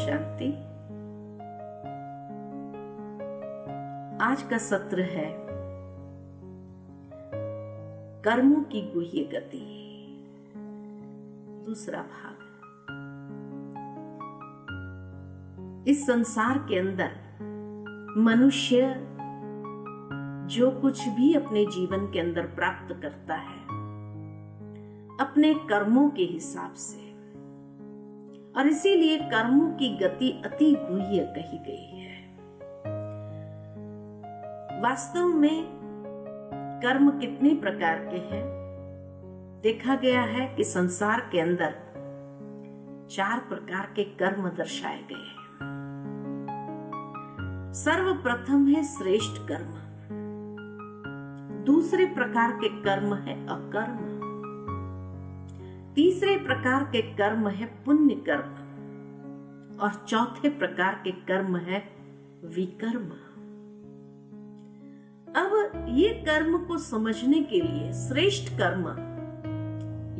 शांति। आज का सत्र है कर्मों की गुह्य गति, दूसरा भाग। इस संसार के अंदर मनुष्य जो कुछ भी अपने जीवन के अंदर प्राप्त करता है अपने कर्मों के हिसाब से, और इसीलिए कर्मों की गति अति गुह्य कही गई है। वास्तव में कर्म कितने प्रकार के हैं? देखा गया है कि संसार के अंदर 4 प्रकार के कर्म दर्शाए गए हैं। सर्वप्रथम है श्रेष्ठ कर्म, दूसरे प्रकार के कर्म है अकर्म, तीसरे प्रकार के कर्म है पुण्य कर्म, और चौथे प्रकार के कर्म है विकर्म। अब ये कर्म को समझने के लिए श्रेष्ठ कर्म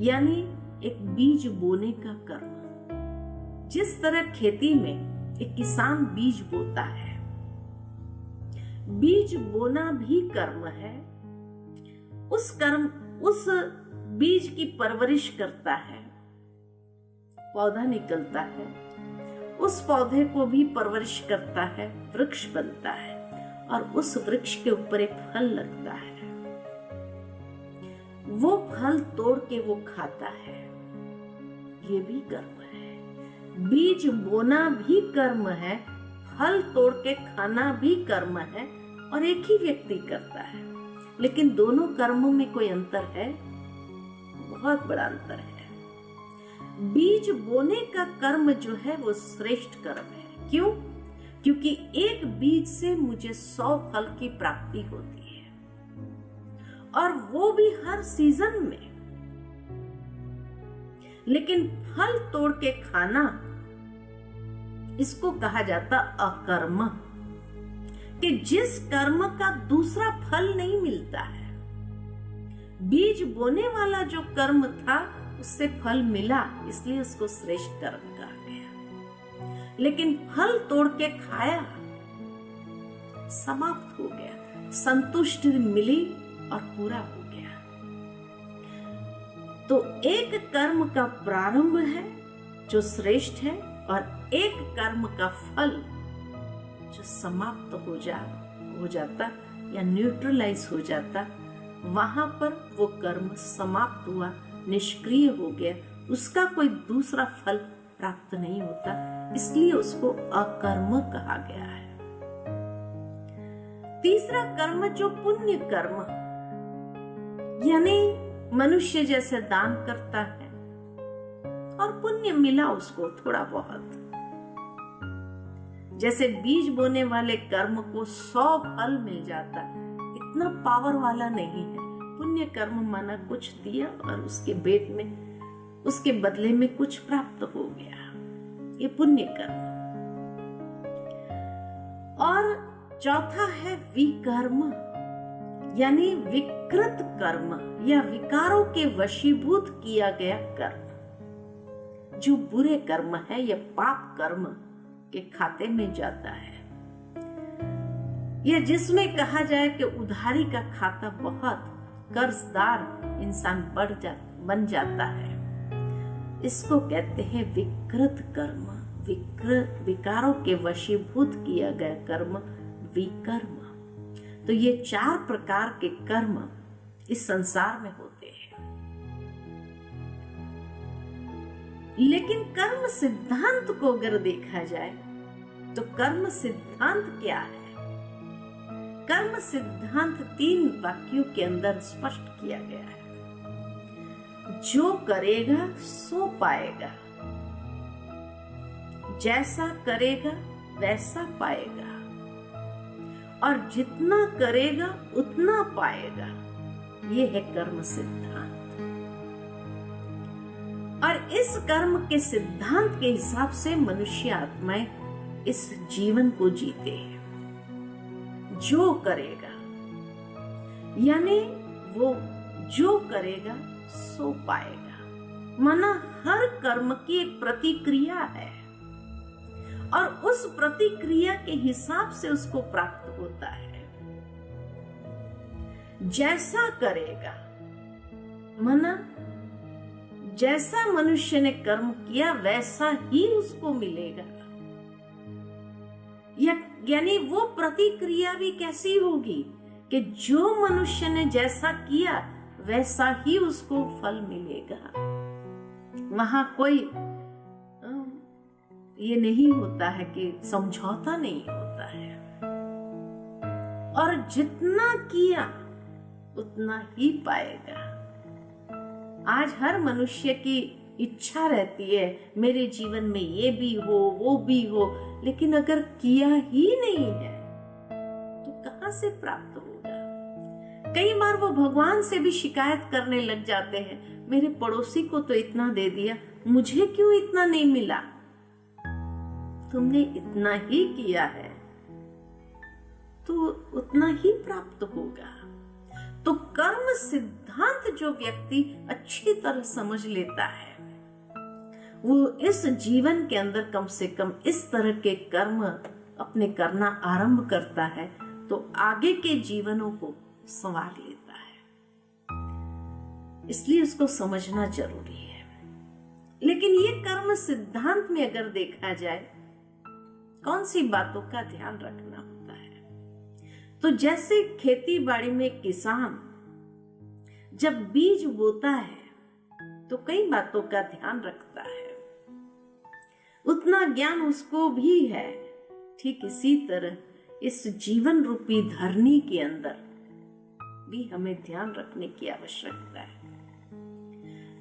यानी एक बीज बोने का कर्म, जिस तरह खेती में एक किसान बीज बोता है, बीज बोना भी कर्म है। उस बीज की परवरिश करता है, पौधा निकलता है, उस पौधे को भी परवरिश करता है, वृक्ष बनता है, और उस वृक्ष के ऊपर एक फल लगता है। वो फल तोड़ के वो खाता है, ये भी कर्म है। बीज बोना भी कर्म है, फल तोड़ के खाना भी कर्म है, और एक ही व्यक्ति करता है। लेकिन दोनों कर्मों में कोई अंतर है? बहुत बड़ा अंतर है। बीज बोने का कर्म जो है वो श्रेष्ठ कर्म है। क्यों? क्योंकि एक बीज से मुझे 100 फल की प्राप्ति होती है, और वो भी हर सीजन में। लेकिन फल तोड़ के खाना, इसको कहा जाता अकर्म, कि जिस कर्म का दूसरा फल नहीं मिलता है। बीज बोने वाला जो कर्म था उससे फल मिला, इसलिए उसको श्रेष्ठ कर्म कहा गया। लेकिन फल तोड़ के खाया, समाप्त हो गया, संतुष्टि मिली और पूरा हो गया। तो एक कर्म का प्रारंभ है जो श्रेष्ठ है, और एक कर्म का फल जो समाप्त हो जाता या न्यूट्रलाइज हो जाता। वहां पर वो कर्म समाप्त हुआ, निष्क्रिय हो गया, उसका कोई दूसरा फल प्राप्त नहीं होता, इसलिए उसको अकर्म कहा गया है। तीसरा कर्म जो पुण्य कर्म, यानी मनुष्य जैसे दान करता है और पुण्य मिला उसको थोड़ा बहुत। जैसे बीज बोने वाले कर्म को 100 फल मिल जाता, इतना पावर वाला नहीं है। पुण्य कर्म माना कुछ दिया और उसके बेट में, उसके बदले में कुछ प्राप्त हो गया, ये पुण्य कर्म। और चौथा है विकर्म, यानी विकृत कर्म या विकारों के वशीभूत किया गया कर्म, जो बुरे कर्म है या पाप कर्म के खाते में जाता है, या जिसमें कहा जाए कि उधारी का खाता बहुत कर्जदार इंसान बन जाता है, इसको कहते हैं विकृत कर्म, विकारों के वशीभूत किया गया कर्म विकर्म। तो ये 4 प्रकार के कर्म इस संसार में होते हैं। लेकिन कर्म सिद्धांत को अगर देखा जाए तो कर्म सिद्धांत क्या है? कर्म सिद्धांत 3 वाक्यों के अंदर स्पष्ट किया गया है। जो करेगा सो पाएगा, जैसा करेगा वैसा पाएगा, और जितना करेगा उतना पाएगा। ये है कर्म सिद्धांत। और इस कर्म के सिद्धांत के हिसाब से मनुष्य आत्माएं इस जीवन को जीते हैं। जो करेगा यानी वो जो करेगा सो पाएगा, माना हर कर्म की एक प्रतिक्रिया है, और उस प्रतिक्रिया के हिसाब से उसको प्राप्त होता है। जैसा करेगा, माना जैसा मनुष्य ने कर्म किया वैसा ही उसको मिलेगा। यानी वो प्रतिक्रिया भी कैसी होगी कि जो मनुष्य ने जैसा किया वैसा ही उसको फल मिलेगा। वहां कोई ये नहीं होता है कि समझौता नहीं होता है। और जितना किया उतना ही पाएगा। आज हर मनुष्य की इच्छा रहती है मेरे जीवन में ये भी हो वो भी हो, लेकिन अगर किया ही नहीं है तो कहां से प्राप्त होगा। कई बार वो भगवान से भी शिकायत करने लग जाते हैं, मेरे पड़ोसी को तो इतना दे दिया, मुझे क्यों इतना नहीं मिला। तुमने इतना ही किया है तो उतना ही प्राप्त होगा। तो कर्म सिद्धांत जो व्यक्ति अच्छी तरह समझ लेता है वो इस जीवन के अंदर कम से कम इस तरह के कर्म अपने करना आरंभ करता है तो आगे के जीवनों को संवार लेता है। इसलिए उसको समझना जरूरी है। लेकिन ये कर्म सिद्धांत में अगर देखा जाए कौन सी बातों का ध्यान रखना होता है, तो जैसे खेती बाड़ी में किसान जब बीज बोता है तो कई बातों का ध्यान रखता है, उतना ज्ञान उसको भी है। ठीक इसी तरह इस जीवन रूपी धरनी के अंदर भी हमें ध्यान रखने की आवश्यकता है।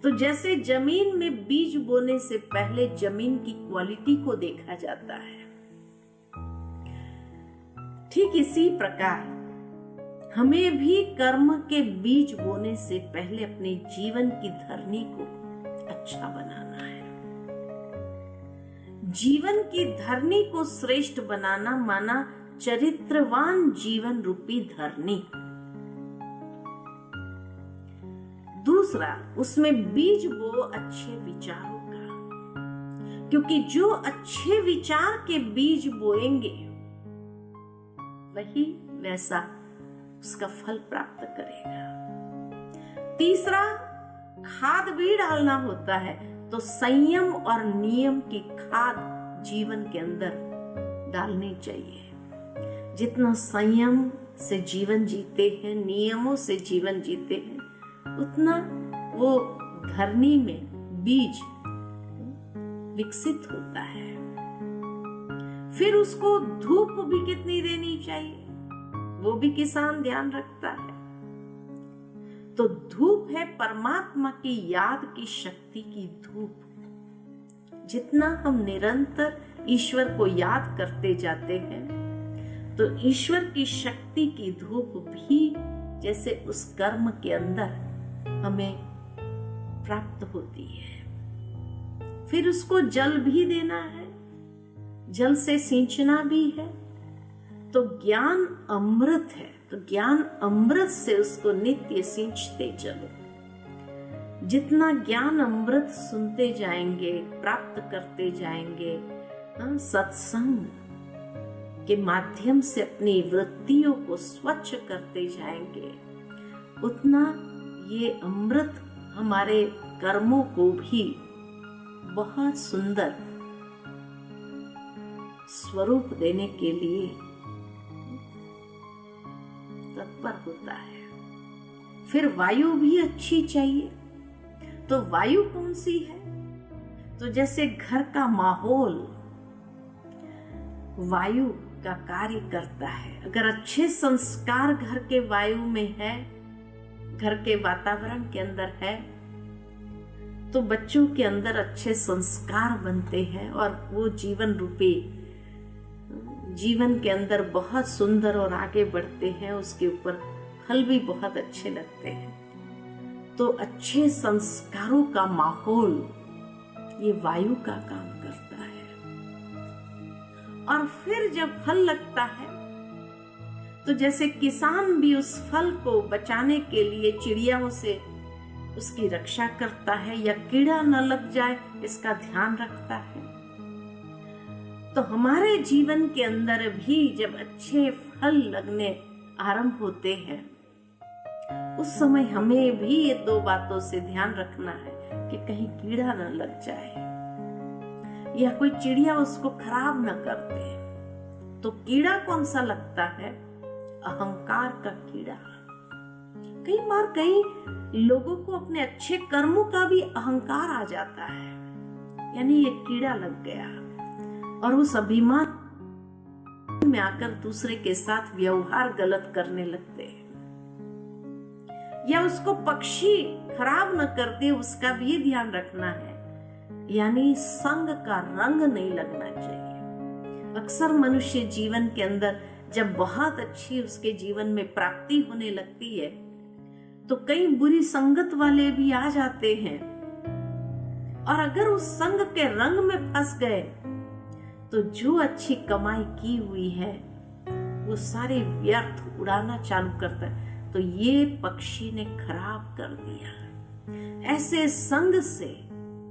तो जैसे जमीन में बीज बोने से पहले जमीन की क्वालिटी को देखा जाता है, ठीक इसी प्रकार हमें भी कर्म के बीज बोने से पहले अपने जीवन की धरनी को अच्छा बनाना है। जीवन की धरनी को श्रेष्ठ बनाना माना चरित्रवान जीवन रूपी धरनी। दूसरा, उसमें बीज बो अच्छे विचारों का, क्योंकि जो अच्छे विचार के बीज बोएंगे वही वैसा उसका फल प्राप्त करेगा। तीसरा, खाद भी डालना होता है तो संयम और नियम की खाद जीवन के अंदर डालनी चाहिए। जितना संयम से जीवन जीते हैं, नियमों से जीवन जीते हैं, उतना वो धरनी में बीज विकसित होता है। फिर उसको धूप भी कितनी देनी चाहिए वो भी किसान ध्यान रखता है। तो धूप है परमात्मा की याद की शक्ति की धूप। जितना हम निरंतर ईश्वर को याद करते जाते हैं तो ईश्वर की शक्ति की धूप भी जैसे उस कर्म के अंदर हमें प्राप्त होती है। फिर उसको जल भी देना है, जल से सींचना भी है। तो ज्ञान अमृत है, तो ज्ञान अमृत से उसको नित्य सींचते चलो। जितना ज्ञान अमृत सुनते जाएंगे, प्राप्त करते जाएंगे, सत्संग के माध्यम से अपनी वृत्तियों को स्वच्छ करते जाएंगे, उतना ये अमृत हमारे कर्मों को भी बहुत सुंदर स्वरूप देने के लिए तत्पर होता है। फिर वायु भी अच्छी चाहिए। तो वायु कौन सी है? तो जैसे घर का माहौल वायु का कार्य करता है। अगर अच्छे संस्कार घर के वायु में है, घर के वातावरण के अंदर है, तो बच्चों के अंदर अच्छे संस्कार बनते हैं और वो जीवन रूपी जीवन के अंदर बहुत सुंदर और आगे बढ़ते हैं। उसके ऊपर फल भी बहुत अच्छे लगते हैं। तो अच्छे संस्कारों का माहौल ये वायु का काम करता है। और फिर जब फल लगता है तो जैसे किसान भी उस फल को बचाने के लिए चिड़ियाओं से उसकी रक्षा करता है या कीड़ा न लग जाए इसका ध्यान रखता है। तो तो हमारे जीवन के अंदर भी जब अच्छे फल लगने आरंभ होते हैं, उस समय हमें भी ये दो बातों से ध्यान रखना है कि कहीं कीड़ा न लग जाए या कोई चिड़िया उसको खराब न कर दे। तो कीड़ा कौन सा लगता है? अहंकार का कीड़ा। कई बार कई लोगों को अपने अच्छे कर्मों का भी अहंकार आ जाता है, यानी ये कीड़ा लग गया और उस अभिमान में आकर दूसरे के साथ व्यवहार गलत करने लगते हैं, या उसको पक्षी खराब न कर दे उसका भी ध्यान रखना है, यानी संग का रंग नहीं लगना चाहिए। अक्सर मनुष्य जीवन के अंदर जब बहुत अच्छी उसके जीवन में प्राप्ति होने लगती है तो कई बुरी संगत वाले भी आ जाते हैं, और अगर उस संग के रंग में फंस गए तो जो अच्छी कमाई की हुई है वो सारे व्यर्थ उड़ाना चालू करता है। तो ये पक्षी ने खराब कर दिया। ऐसे संग से,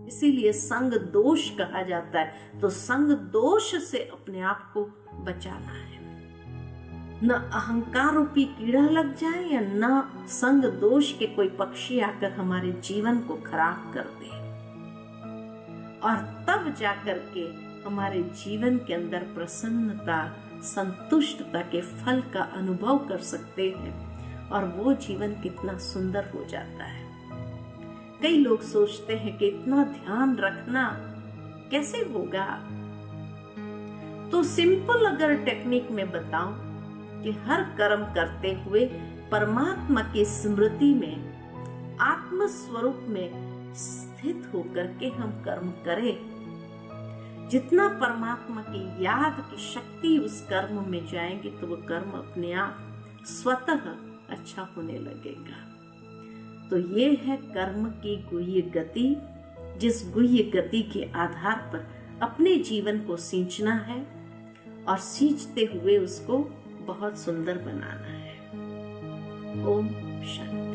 इसीलिए संग दोष कहा जाता है। तो संग दोष से अपने आप को बचाना है, न अहंकार रूपी कीड़ा लग जाए या न संग दोष के कोई पक्षी आकर हमारे जीवन को खराब कर दे, और तब जाकर के हमारे जीवन के अंदर प्रसन्नता, संतुष्टता के फल का अनुभव कर सकते हैं, और वो जीवन कितना सुंदर हो जाता है। कई लोग सोचते हैं कि इतना ध्यान रखना कैसे होगा। तो सिंपल अगर टेक्निक में बताऊं कि हर कर्म करते हुए परमात्मा की स्मृति में, आत्म स्वरूप में स्थित होकर के हम कर्म करें। जितना परमात्मा की याद की शक्ति उस कर्म में जाएंगे तो वो कर्म अपने आप स्वतः अच्छा होने लगेगा। तो ये है कर्म की गुह्य गति, जिस गुह्य गति के आधार पर अपने जीवन को सींचना है और सींचते हुए उसको बहुत सुंदर बनाना है। ओम शांति।